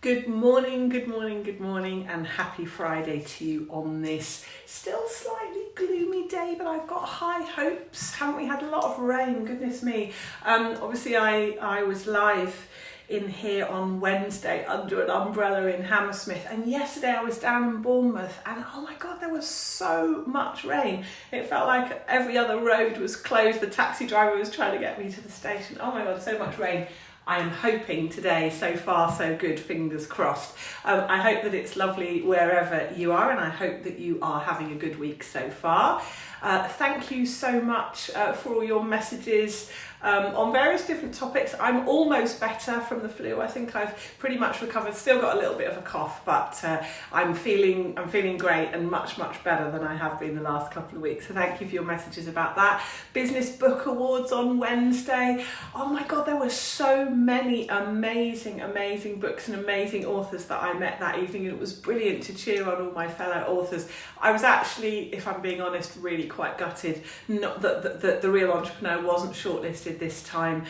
Good morning, and happy Friday to you on this still slightly gloomy day, but I've got high hopes. Haven't we had a lot of rain? Goodness me. Obviously I was live in here on Wednesday under an umbrella in Hammersmith, and yesterday I was down in Bournemouth, and oh my god, there was so much rain. It felt like every other road was closed. The taxi driver was trying to get me to the station. Oh my god, so much rain. I am hoping today, so far so good, fingers crossed. I hope that it's lovely wherever you are, and I hope that you are having a good week so far. Thank you so much for all your messages on various different topics. I'm almost better from the flu. I think I've pretty much recovered. Still got a little bit of a cough, but I'm feeling great and much better than I have been the last couple of weeks. So thank you for your messages about that. Business Book Awards on Wednesday. Oh my god, there were so many amazing books and amazing authors that I met that evening, and it was brilliant to cheer on all my fellow authors. I was actually, if I'm being honest, really quite gutted not that the Real Entrepreneur wasn't shortlisted this time,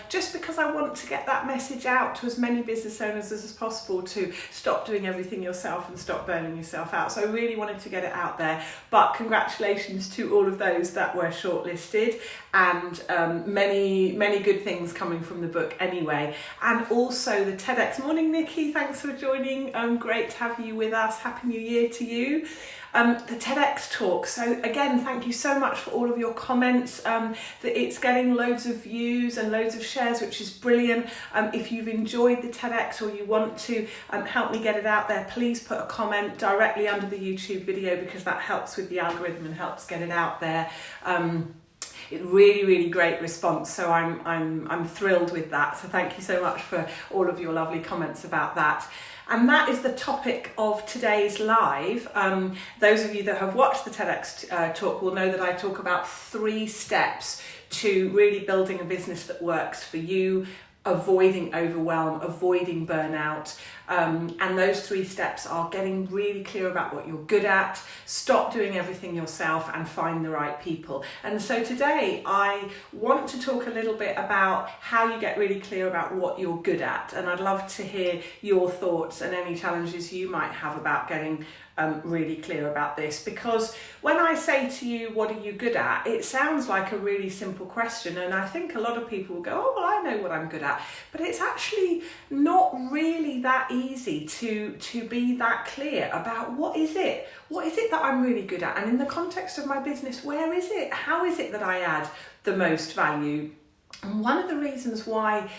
just because I want to get that message out to as many business owners as possible to stop doing everything yourself and stop burning yourself out. So I really wanted to get it out there. But congratulations to all of those that were shortlisted, and many good things coming from the book anyway. And also the TEDx. Morning Nikki, thanks for joining. Great to have you with us. Happy New Year to you. The TEDx talk. So again, thank you so much for all of your comments. That it's getting loads of views and loads of shares, which is brilliant. If you've enjoyed the TEDx or you want to help me get it out there, please put a comment directly under the YouTube video, because that helps with the algorithm and helps get it out there. Really great response, so I'm thrilled with that. So thank you so much for all of your lovely comments about that. And that is the topic of today's live. Those of you that have watched the TEDx talk will know that I talk about 3 steps to really building a business that works for you, avoiding overwhelm, avoiding burnout. And those 3 steps are getting really clear about what you're good at, stop doing everything yourself, and find the right people. And so today I want to talk a little bit about how you get really clear about what you're good at. And I'd love to hear your thoughts and any challenges you might have about getting really clear about this, because when I say to you, what are you good at, it sounds like a really simple question, and I think a lot of people will go, oh well, I know what I'm good at, but it's actually not really that easy to be that clear about what is it that I'm really good at, and in the context of my business, where is it, how is it that I add the most value. And one of the reasons why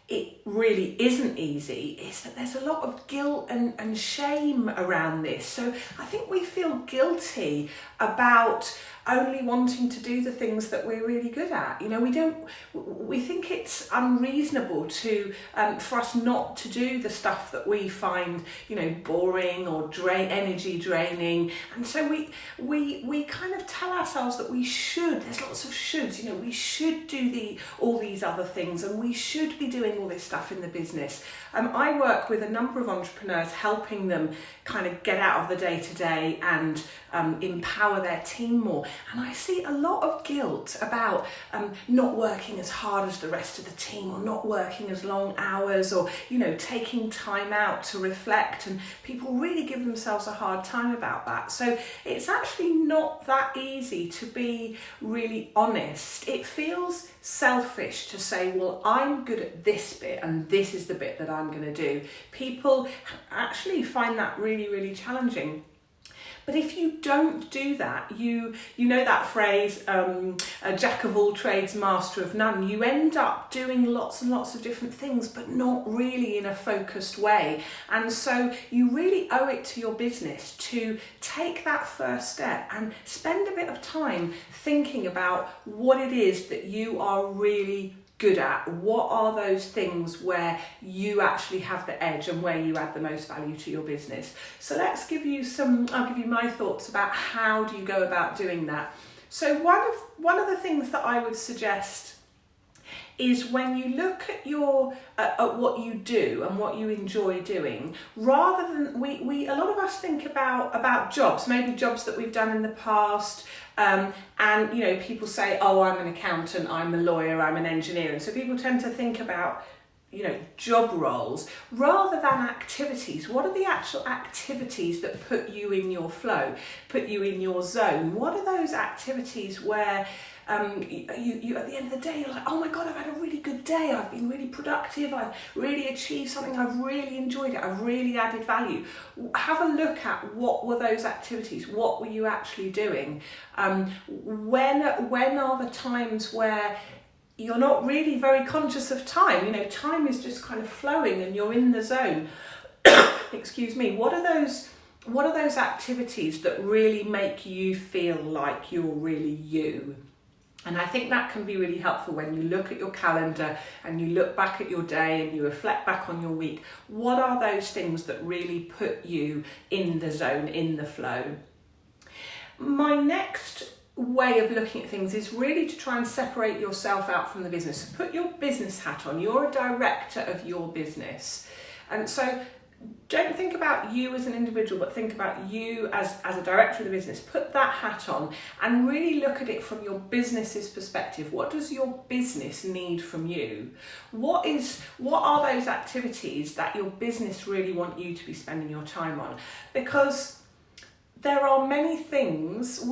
it really isn't easy is that there's a lot of guilt and shame around this. So I think we feel guilty about only wanting to do the things that we're really good at. You know, we think it's unreasonable to for us not to do the stuff that we find, you know, boring or energy draining. And so we kind of tell ourselves that we should. There's lots of shoulds. You know, we should do all these other things, and we should be doing all this stuff in the business. I work with a number of entrepreneurs, helping them kind of get out of the day-to-day and empower their team more. And I see a lot of guilt about not working as hard as the rest of the team, or not working as long hours, or, you know, taking time out to reflect. And people really give themselves a hard time about that. So it's actually not that easy to be really honest. It feels selfish to say, well, I'm good at this bit and this is the bit that I'm going to do. People actually find that really challenging. But if you don't do that, you know that phrase, a jack of all trades, master of none. You end up doing lots and lots of different things, but not really in a focused way. And so you really owe it to your business to take that first step and spend a bit of time thinking about what it is that you are really good at. What are those things where you actually have the edge and where you add the most value to your business? So I'll give you my thoughts about how do you go about doing that. So one of the things that I would suggest is when you look at what you do and what you enjoy doing, rather than we a lot of us think about jobs, maybe jobs that we've done in the past, and you know, people say, oh, I'm an accountant, I'm a lawyer, I'm an engineer, and so people tend to think about job roles, rather than activities. What are the actual activities that put you in your flow, put you in your zone? What are those activities where you at the end of the day you're like, oh my God, I've had a really good day, I've been really productive, I've really achieved something, I've really enjoyed it, I've really added value. Have a look at what were those activities, what were you actually doing? When are the times where you're not really very conscious of time? Time is just kind of flowing and you're in the zone. Excuse me. What are those activities that really make you feel like you're really you? And I think that can be really helpful when you look at your calendar and you look back at your day and you reflect back on your week. What are those things that really put you in the zone, in the flow? My next way of looking at things is really to try and separate yourself out from the business. So put your business hat on. You're a director of your business. And so don't think about you as an individual, but think about you as a director of the business. Put that hat on and really look at it from your business's perspective. What does your business need from you? What are those activities that your business really want you to be spending your time on? Because there are many things.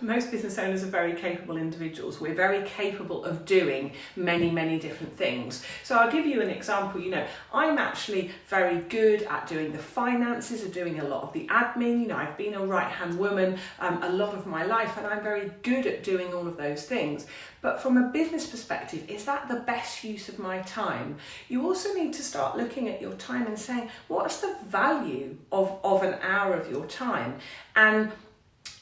Most business owners are very capable individuals. We're very capable of doing many, many different things. So I'll give you an example. I'm actually very good at doing the finances, of doing a lot of the admin. I've been a right-hand woman a lot of my life, and I'm very good at doing all of those things. But from a business perspective, is that the best use of my time? You also need to start looking at your time and saying, what's the value of an hour of your time? And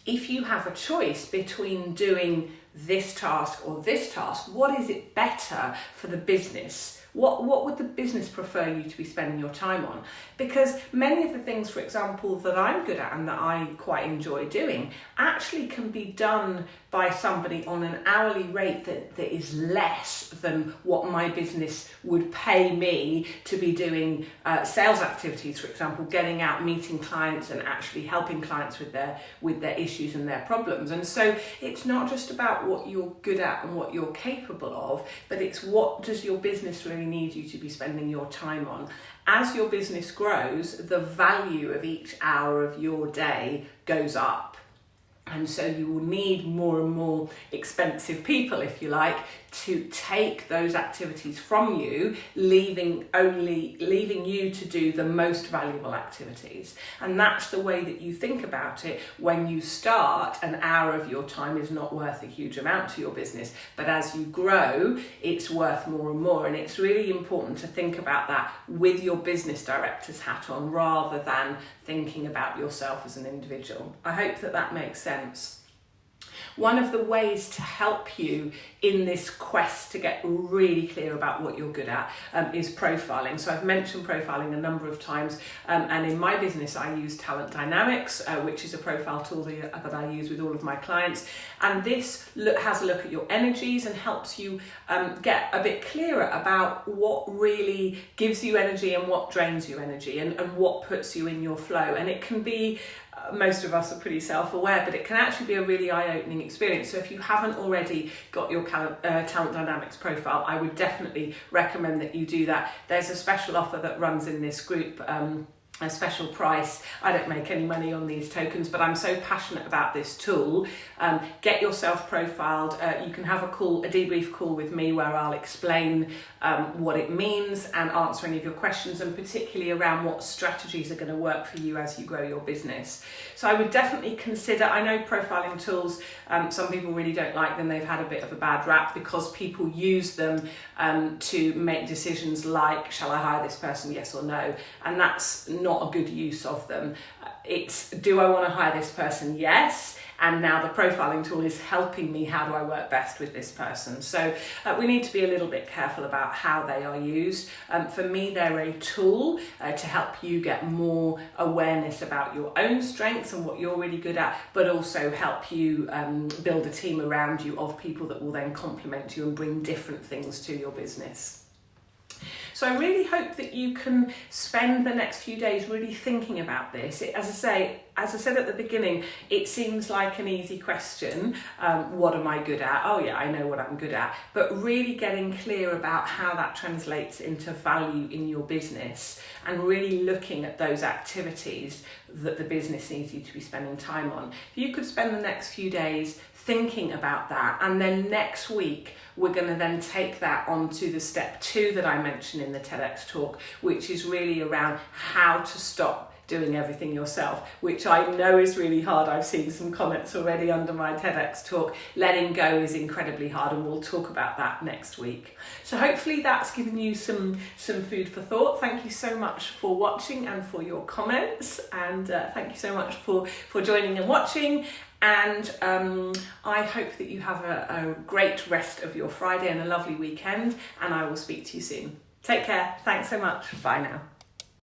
if you have a choice between doing this task or this task, what is it better for the business? What would the business prefer you to be spending your time on? Because many of the things, for example, that I'm good at and that I quite enjoy doing actually can be done by somebody on an hourly rate that is less than what my business would pay me to be doing sales activities, for example, getting out, meeting clients and actually helping clients with their issues and their problems. And so it's not just about what you're good at and what you're capable of, but it's what does your business really need you to be spending your time on. As your business grows, the value of each hour of your day goes up. And so you will need more and more expensive people, if you like, to take those activities from you, leaving you to do the most valuable activities. And that's the way that you think about it. When you start, an hour of your time is not worth a huge amount to your business, but as you grow, it's worth more and more. And it's really important to think about that with your business director's hat on, rather than thinking about yourself as an individual. I hope that makes sense. One of the ways to help you in this quest to get really clear about what you're good at is profiling. So I've mentioned profiling a number of times, and in my business I use Talent Dynamics, which is a profile tool that I use with all of my clients. And this has a look at your energies and helps you get a bit clearer about what really gives you energy and what drains you energy, and what puts you in your flow. And it can be, most of us are pretty self-aware, but it can actually be a really eye-opening experience. So if you haven't already got your Talent Dynamics profile, I would definitely recommend that you do that. There's a special offer that runs in this group, a special price. I don't make any money on these tokens, but I'm so passionate about this tool. Get yourself profiled. You can have a debrief call with me where I'll explain what it means and answer any of your questions, and particularly around what strategies are going to work for you as you grow your business. So I would definitely consider, I know profiling tools, some people really don't like them. They've had a bit of a bad rap because people use them to make decisions like, shall I hire this person, yes or no? And that's not a good use of them. It's, do I want to hire this person? Yes. And now the profiling tool is helping me. How do I work best with this person? So we need to be a little bit careful about how they are used. For me, they're a tool to help you get more awareness about your own strengths and what you're really good at, but also help you build a team around you of people that will then complement you and bring different things to your business. So I really hope that you can spend the next few days really thinking about this. As I said at the beginning, it seems like an easy question. What am I good at? Oh yeah, I know what I'm good at. But really getting clear about how that translates into value in your business, and really looking at those activities that the business needs you to be spending time on. If you could spend the next few days thinking about that, and then next week we're going to then take that on to the step 2 that I mentioned in the TEDx talk, which is really around how to stop doing everything yourself, which I know is really hard. I've seen some comments already under my TEDx talk. Letting go is incredibly hard, and we'll talk about that next week. So hopefully that's given you some food for thought. Thank you so much for watching and for your comments, and thank you so much for joining and watching. And I hope that you have a great rest of your Friday and a lovely weekend, and I will speak to you soon. Take care. Thanks so much. Bye now.